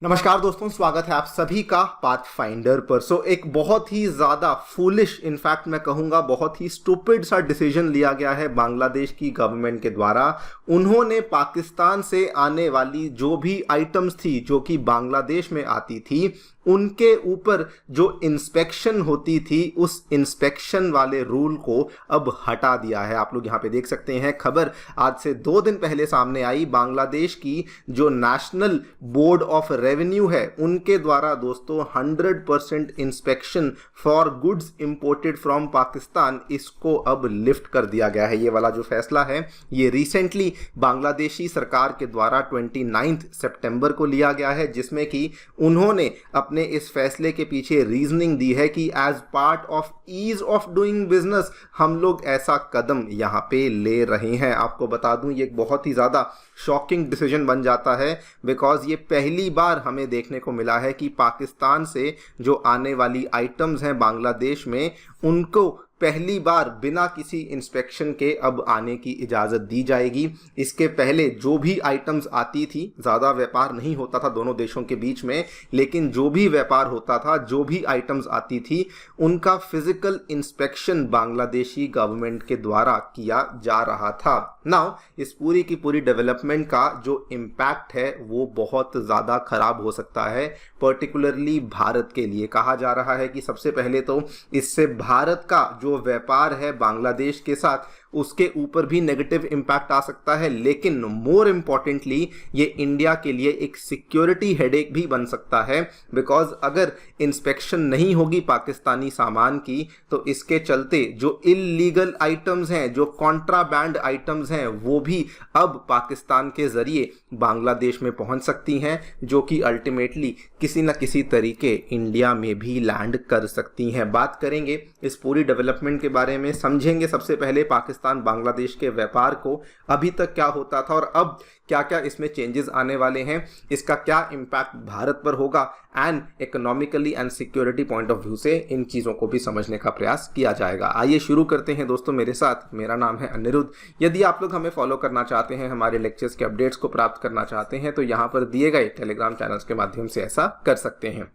नमस्कार दोस्तों, स्वागत है आप सभी का पाथफाइंडर पर। एक बहुत ही ज़्यादा फूलिश, इनफैक्ट मैं कहूँगा बहुत ही स्टूपिड सा डिसीजन लिया गया है बांग्लादेश की गवर्नमेंट के द्वारा। उन्होंने पाकिस्तान से आने वाली जो भी आइटम्स थी जो कि बांग्लादेश में आती थी उनके ऊपर जो इंस्पेक्शन होती थी उस इंस्पेक्शन वाले रूल को अब हटा दिया है। आप लोग यहाँ पे देख सकते हैं खबर आज से 2 दिन पहले सामने आई। बांग्लादेश की जो नेशनल बोर्ड ऑफ रेवेन्यू है उनके द्वारा दोस्तों 100% inspection for goods imported from Pakistan, इसको अब लिफ्ट कर दिया गया है। ये वाला जो फैसला है ये रिसेंटली बांग्लादेशी सरकार के द्वारा 29 सितंबर को लिया गया है, जिसमें कि उन्होंने अपने इस फैसले के पीछे रीजनिंग दी है कि as part of ease of doing business हम लोग ऐसा कदम यहाँ पे ले रहे हैं। आपको बता दूं ये एक बहुत ही ज़्यादा शॉकिंग डिसीजन बन जाता है, बिकॉज ये पहली बार हमें देखने को मिला है कि पाकिस्तान से जो आने वाली आइटम्स हैं बांग्लादेश में उनको पहली बार बिना किसी इंस्पेक्शन के अब आने की इजाज़त दी जाएगी। इसके पहले जो भी आइटम्स आती थी, ज़्यादा व्यापार नहीं होता था दोनों देशों के बीच में, लेकिन जो भी व्यापार होता था, जो भी आइटम्स आती थी, उनका फिजिकल इंस्पेक्शन बांग्लादेशी गवर्नमेंट के द्वारा किया जा रहा था। नाउ इस पूरी की पूरी डेवलपमेंट का जो इम्पैक्ट है वो बहुत ज़्यादा खराब हो सकता है, पर्टिकुलरली भारत के लिए। कहा जा रहा है कि सबसे पहले तो इससे भारत का जो व्यापार है बांग्लादेश के साथ उसके ऊपर भी नेगेटिव इंपैक्ट आ सकता है, लेकिन मोर इम्पॉर्टेंटली ये इंडिया के लिए एक सिक्योरिटी हेडेक भी बन सकता है, बिकॉज अगर इंस्पेक्शन नहीं होगी पाकिस्तानी सामान की तो इसके चलते जो इल्लीगल आइटम्स हैं, जो कॉन्ट्राबैंड आइटम्स हैं, वो भी अब पाकिस्तान के जरिए बांग्लादेश में पहुंच सकती हैं, जो कि अल्टीमेटली किसी न किसी तरीके इंडिया में भी लैंड कर सकती हैं। बात करेंगे इस पूरी डेवलपमेंट के बारे में, समझेंगे सबसे पहले पाकिस्तान बांग्लादेश के व्यापार को अभी तक क्या होता था और अब क्या क्या इसमें चेंजेस आने वाले हैं, इसका क्या इम्पैक्ट भारत पर होगा, and economically and security point of view से इन चीज़ों को भी समझने का प्रयास किया जाएगा। आइए शुरू करते हैं दोस्तों मेरे साथ। मेरा नाम है अनिरुद्ध। यदि आप लोग हमें फॉलो करना चाहते हैं, हमारे लेक्चर्स के अपडेट्स को प्राप्त करना चाहते हैं, तो यहाँ पर दिए गए टेलीग्राम चैनल्स के माध्यम से ऐसा कर सकते हैं।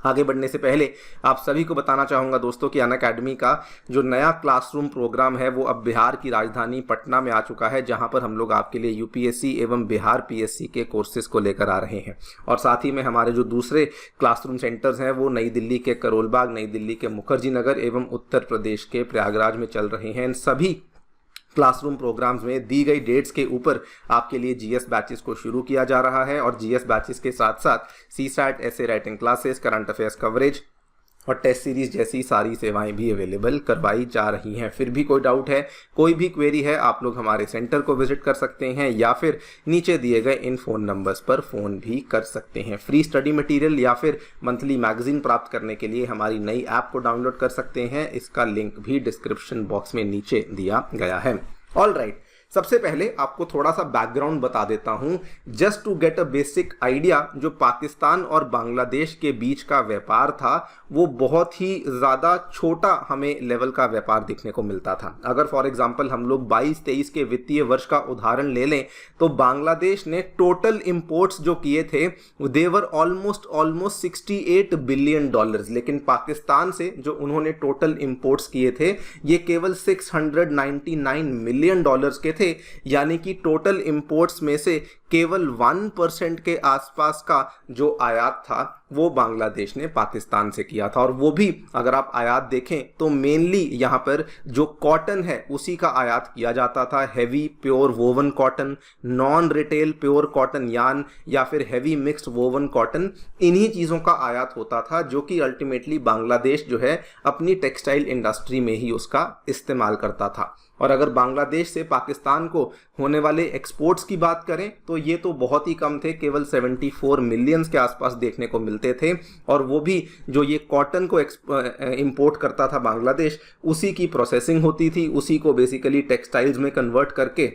आगे बढ़ने से पहले आप सभी को बताना चाहूँगा दोस्तों कि अनअकैडमी का जो नया क्लासरूम प्रोग्राम है वो अब बिहार की राजधानी पटना में आ चुका है, जहां पर हम लोग आपके लिए यूपीएससी एवं बिहार पीएससी के कोर्सेज को लेकर आ रहे हैं। और साथ ही में हमारे जो दूसरे क्लासरूम सेंटर्स हैं वो नई दिल्ली के करोल बाग, नई दिल्ली के मुखर्जी नगर एवं उत्तर प्रदेश के प्रयागराज में चल रहे हैं। इन सभी क्लासरूम प्रोग्राम्स में दी गई डेट्स के ऊपर आपके लिए जीएस बैचेस को शुरू किया जा रहा है, और जीएस बैचेस के साथ साथ सीसैट, ऐसे writing classes, current affairs coverage और टेस्ट सीरीज जैसी सारी सेवाएं भी अवेलेबल करवाई जा रही हैं। फिर भी कोई डाउट है, कोई भी क्वेरी है, आप लोग हमारे सेंटर को विजिट कर सकते हैं या फिर नीचे दिए गए इन फ़ोन नंबर्स पर फ़ोन भी कर सकते हैं। फ्री स्टडी मटेरियल या फिर मंथली मैगजीन प्राप्त करने के लिए हमारी नई ऐप को डाउनलोड कर सकते हैं। इसका लिंक भी डिस्क्रिप्शन बॉक्स में नीचे दिया गया है। ऑल राइट, सबसे पहले आपको थोड़ा सा बैकग्राउंड बता देता हूं, just to get a basic idea. जो पाकिस्तान और बांग्लादेश के बीच का व्यापार था वो बहुत ही ज़्यादा छोटा हमें लेवल का व्यापार देखने को मिलता था। अगर फॉर एग्जांपल हम लोग 22-23 के वित्तीय वर्ष का उदाहरण ले लें तो बांग्लादेश ने टोटल इंपोर्ट्स जो किए थे देवर ऑलमोस्ट 68 बिलियन डॉलर्स, लेकिन पाकिस्तान से जो उन्होंने टोटल इंपोर्ट्स किए थे ये केवल 699 मिलियन डॉलर्स के थे। यानी कि टोटल इंपोर्ट्स में से केवल 1% के आसपास का जो आयात था वो बांग्लादेश ने पाकिस्तान से किया था। और वो भी अगर आप आयात देखें तो मेनली यहाँ पर जो कॉटन है उसी का आयात किया जाता था। Heavy pure woven cotton, non retail pure cotton yarn या फिर हैवी मिक्स्ड वोवन कॉटन, इन्हीं चीज़ों का आयात होता था, जो कि अल्टीमेटली बांग्लादेश जो है अपनी टेक्सटाइल इंडस्ट्री में ही उसका इस्तेमाल करता था। और अगर बांग्लादेश से पाकिस्तान को होने वाले एक्सपोर्ट्स की बात करें तो ये तो बहुत ही कम थे, केवल 74 मिलियंस के आसपास देखने को मिलते थे। और वो भी जो ये कॉटन को इंपोर्ट करता था बांग्लादेश, उसी की प्रोसेसिंग होती थी, उसी को बेसिकली टेक्सटाइल्स में कन्वर्ट करके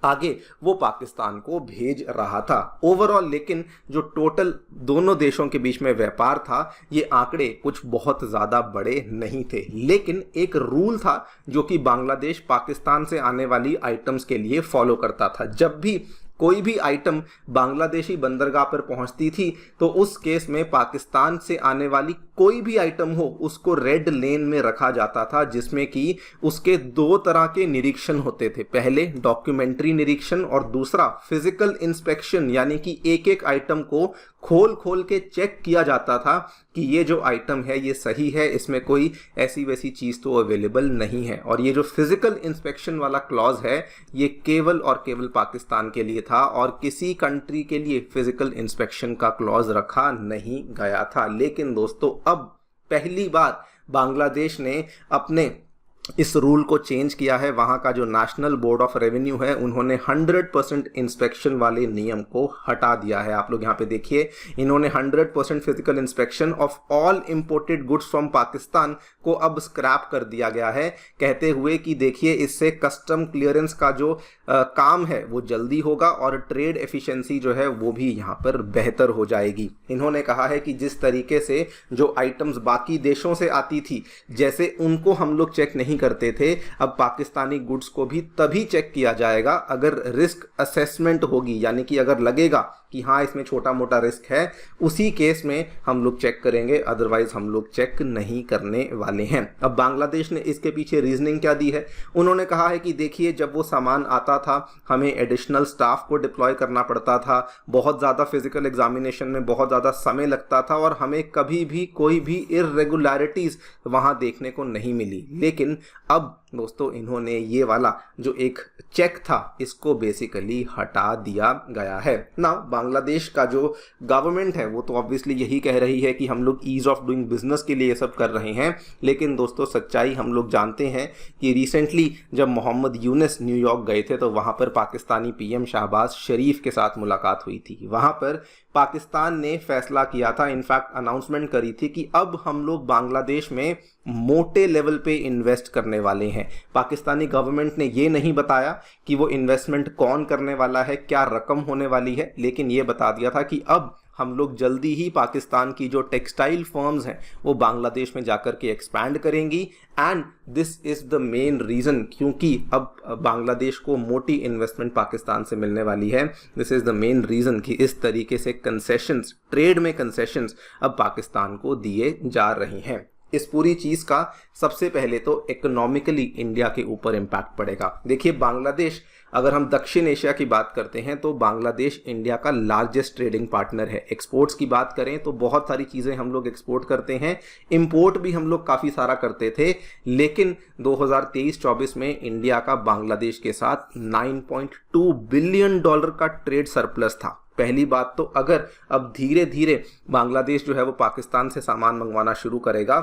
आगे वो पाकिस्तान को भेज रहा था। ओवरऑल लेकिन जो टोटल दोनों देशों के बीच में व्यापार था ये आंकड़े कुछ बहुत ज़्यादा बड़े नहीं थे, लेकिन एक रूल था जो कि बांग्लादेश पाकिस्तान से आने वाली आइटम्स के लिए फॉलो करता था। जब भी कोई भी आइटम बांग्लादेशी बंदरगाह पर पहुंचती थी तो उस केस में पाकिस्तान से आने वाली कोई भी आइटम हो उसको रेड लेन में रखा जाता था, जिसमें कि उसके दो तरह के निरीक्षण होते थे। पहले डॉक्यूमेंट्री निरीक्षण और दूसरा फिजिकल इंस्पेक्शन, यानी कि एक एक आइटम को खोल खोल के चेक किया जाता था कि ये जो आइटम है ये सही है, इसमें कोई ऐसी वैसी चीज़ तो अवेलेबल नहीं है। और ये जो फिजिकल इंस्पेक्शन वाला क्लॉज है ये केवल और केवल पाकिस्तान के लिए था और किसी कंट्री के लिए फिजिकल इंस्पेक्शन का क्लॉज रखा नहीं गया था। लेकिन दोस्तों अब पहली बार बांग्लादेश ने अपने इस रूल को चेंज किया है। वहाँ का जो नेशनल बोर्ड ऑफ रेवेन्यू है उन्होंने 100% इंस्पेक्शन वाले नियम को हटा दिया है। आप लोग यहाँ पे देखिए, इन्होंने 100% physical inspection of all imported goods from Pakistan को अब स्क्रैप कर दिया गया है, कहते हुए कि देखिए इससे कस्टम क्लियरेंस का जो काम है वो जल्दी होगा और ट्रेड एफिशिएंसी जो है वो भी यहाँ पर बेहतर हो जाएगी। इन्होंने कहा है कि जिस तरीके से जो आइटम्स बाकी देशों से आती थी, जैसे उनको हम लोग चेक नहीं करते थे, अब पाकिस्तानी गुड्स को भी तभी चेक किया जाएगा अगर रिस्क असेसमेंट होगी, यानी कि अगर लगेगा कि हाँ इसमें छोटा मोटा रिस्क है, उसी केस में हम लोग चेक करेंगे, अदरवाइज हम लोग चेक नहीं करने वाले हैं। अब बांग्लादेश ने इसके पीछे रीजनिंग क्या दी है, उन्होंने कहा है कि देखिए जब वो सामान आता था हमें एडिशनल स्टाफ को डिप्लॉय करना पड़ता था, बहुत ज़्यादा फिजिकल एग्जामिनेशन में बहुत ज़्यादा समय लगता था और हमें कभी भी कोई भी इर्रेगुलरिटीज़ वहाँ देखने को नहीं मिली। लेकिन अब दोस्तों इन्होंने ये वाला जो एक चेक था इसको बेसिकली हटा दिया गया है ना। बांग्लादेश का जो गवर्नमेंट है वो तो ऑब्वियसली यही कह रही है कि हम लोग ईज ऑफ डूइंग बिजनेस के लिए ये सब कर रहे हैं, लेकिन दोस्तों सच्चाई हम लोग जानते हैं कि रिसेंटली जब मोहम्मद यूनुस न्यूयॉर्क गए थे तो वहाँ पर पाकिस्तानी पीएम शहबाज शरीफ के साथ मुलाकात हुई थी। वहाँ पर पाकिस्तान ने फैसला किया था, इनफैक्ट अनाउंसमेंट करी थी कि अब हम लोग बांग्लादेश में मोटे लेवल पे इन्वेस्ट करने वाले हैं। पाकिस्तानी गवर्नमेंट ने ये नहीं बताया कि वो इन्वेस्टमेंट कौन करने वाला है, क्या रकम होने वाली है, लेकिन ये बता दिया था कि अब हम लोग जल्दी ही पाकिस्तान की जो टेक्सटाइल फर्म्स हैं वो बांग्लादेश में जाकर के एक्सपैंड करेंगी। And this is the main reason, क्योंकि अब बांग्लादेश को मोटी इन्वेस्टमेंट पाकिस्तान से मिलने वाली है। This is the main reason कि इस तरीके से कंसेशंस, ट्रेड में कंसेशंस अब पाकिस्तान को दिए जा रहे हैं। इस पूरी चीज़ का सबसे पहले तो इकोनॉमिकली इंडिया के ऊपर इम्पैक्ट पड़ेगा। देखिए बांग्लादेश, अगर हम दक्षिण एशिया की बात करते हैं तो बांग्लादेश इंडिया का लार्जेस्ट ट्रेडिंग पार्टनर है। एक्सपोर्ट्स की बात करें तो बहुत सारी चीज़ें हम लोग एक्सपोर्ट करते हैं, इंपोर्ट भी हम लोग काफ़ी सारा करते थे, लेकिन 2023-24 में इंडिया का बांग्लादेश के साथ $9.2 बिलियन का ट्रेड सरप्लस था। पहली बात तो अगर अब धीरे धीरे बांग्लादेश जो है वो पाकिस्तान से सामान मंगवाना शुरू करेगा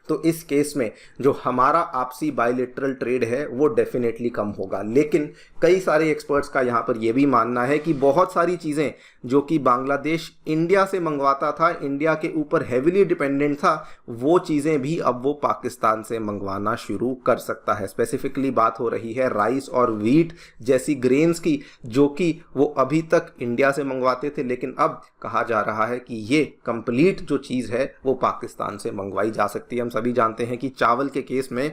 तो इस केस में जो हमारा आपसी बायलैटरल ट्रेड है वो डेफिनेटली कम होगा। लेकिन कई सारे एक्सपर्ट्स का यहाँ पर यह भी मानना है कि बहुत सारी चीज़ें जो कि बांग्लादेश इंडिया से मंगवाता था, इंडिया के ऊपर हेविली डिपेंडेंट था, वो चीज़ें भी अब वो पाकिस्तान से मंगवाना शुरू कर सकता है। स्पेसिफिकली बात हो रही है राइस और व्हीट जैसी ग्रेन्स की, जो कि वो अभी तक इंडिया से मंगवाते थे, लेकिन अब कहा जा रहा है कि ये कंप्लीट जो चीज़ है वो पाकिस्तान से मंगवाई जा सकती है। हम सभी जानते हैं कि चावल के केस में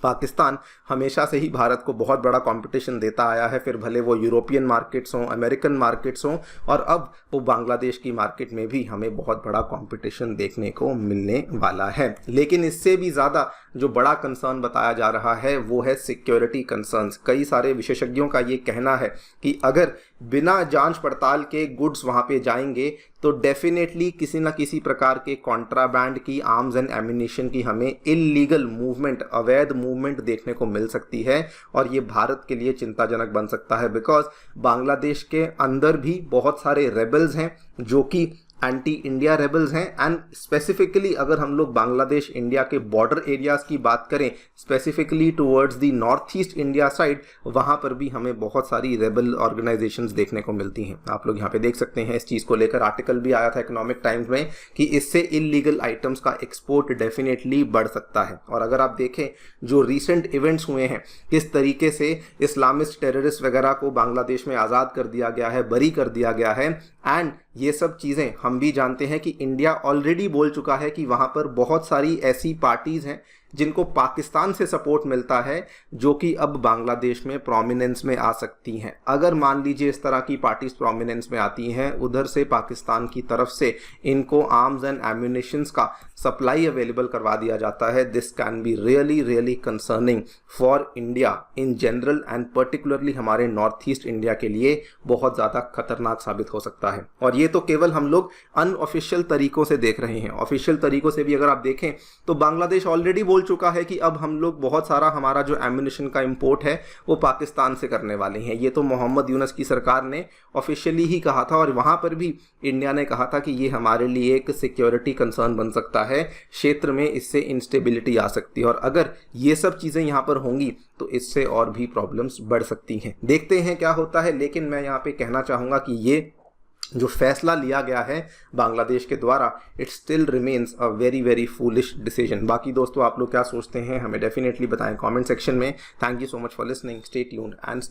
पाकिस्तान हमेशा से ही भारत को बहुत बड़ा कंपटीशन देता आया है, फिर भले वो यूरोपियन मार्केट्स हों, अमेरिकन मार्केट्स हों, और अब वो बांग्लादेश की मार्केट में भी हमें बहुत बड़ा कंपटीशन देखने को मिलने वाला है। लेकिन इससे भी ज़्यादा जो बड़ा कंसर्न बताया जा रहा है वो है सिक्योरिटी कंसर्न्स। कई सारे विशेषज्ञों का ये कहना है कि अगर बिना जांच पड़ताल के गुड्स वहाँ पे जाएंगे तो डेफिनेटली किसी न किसी प्रकार के कॉन्ट्राबैंड की, आर्म्स एंड एम्यूनिशन की हमें इलीगल मूवमेंट, अवैध मूवमेंट देखने को मिल सकती है, और ये भारत के लिए चिंताजनक बन सकता है। बिकॉज बांग्लादेश के अंदर भी बहुत सारे रेबल्स हैं जो कि एंटी इंडिया रेबल्स हैं, एंड स्पेसिफिकली अगर हम लोग बांग्लादेश इंडिया के बॉर्डर एरियाज की बात करें, specifically towards the north east India side, वहाँ पर भी हमें बहुत सारी रेबल ऑर्गेनाइजेशंस देखने को मिलती हैं। आप लोग यहाँ पे देख सकते हैं इस चीज़ को लेकर आर्टिकल भी आया था इकोनॉमिक टाइम्स में कि इससे इलीगल आइटम्स का एक्सपोर्ट डेफिनेटली बढ़ सकता है। और अगर आप देखें जो रिसेंट इवेंट्स हुए हैं, किस तरीके से इस्लामिस्ट टेररिस्ट वगैरह को बांग्लादेश में आज़ाद कर दिया गया है, बरी कर दिया गया है, एंड ये सब चीज़ें हम भी जानते हैं कि इंडिया ऑलरेडी बोल चुका है कि वहाँ पर बहुत सारी ऐसी पार्टीज़ हैं जिनको पाकिस्तान से सपोर्ट मिलता है, जो कि अब बांग्लादेश में प्रोमिनेंस में आ सकती हैं। अगर मान लीजिए इस तरह की पार्टीज प्रोमिनेंस में आती हैं, उधर से पाकिस्तान की तरफ से इनको आर्म्स एंड एम्यूनिशंस का सप्लाई अवेलेबल करवा दिया जाता है, this can be really really concerning for India in general and particularly हमारे नॉर्थ ईस्ट इंडिया के लिए बहुत ज़्यादा खतरनाक साबित हो सकता है। और ये तो केवल हम लोग अनऑफिशियल तरीकों से देख रहे हैं। ऑफिशियल तरीकों से भी अगर आप देखें तो बांग्लादेश ऑलरेडी बोल चुका है कि अब हम लोग बहुत सारा हमारा जो एम्यूनिशन का इंपोर्ट है वो पाकिस्तान से करने वाले हैं। ये तो मोहम्मद यूनुस की सरकार ने ऑफिशियली ही कहा था, और वहाँ पर भी इंडिया ने कहा था कि ये हमारे लिए एक सिक्योरिटी कंसर्न बन सकता है, क्षेत्र में इससे इंस्टेबिलिटी आ सकती है, और अगर ये सब चीज़ें यहाँ पर होंगी तो इससे और भी प्रॉब्लम्स बढ़ सकती हैं। देखते हैं क्या होता है। लेकिन मैं यहाँ पे कहना चाहूँगा कि ये जो फैसला लिया गया है बांग्लादेश के द्वारा, it still remains a very very foolish decision. बाकी दोस्तों आप लोग क्या सोचते हैं हमें डेफिनेटली बताएं कमेंट सेक्शन में। Thank you so much for listening, stay tuned and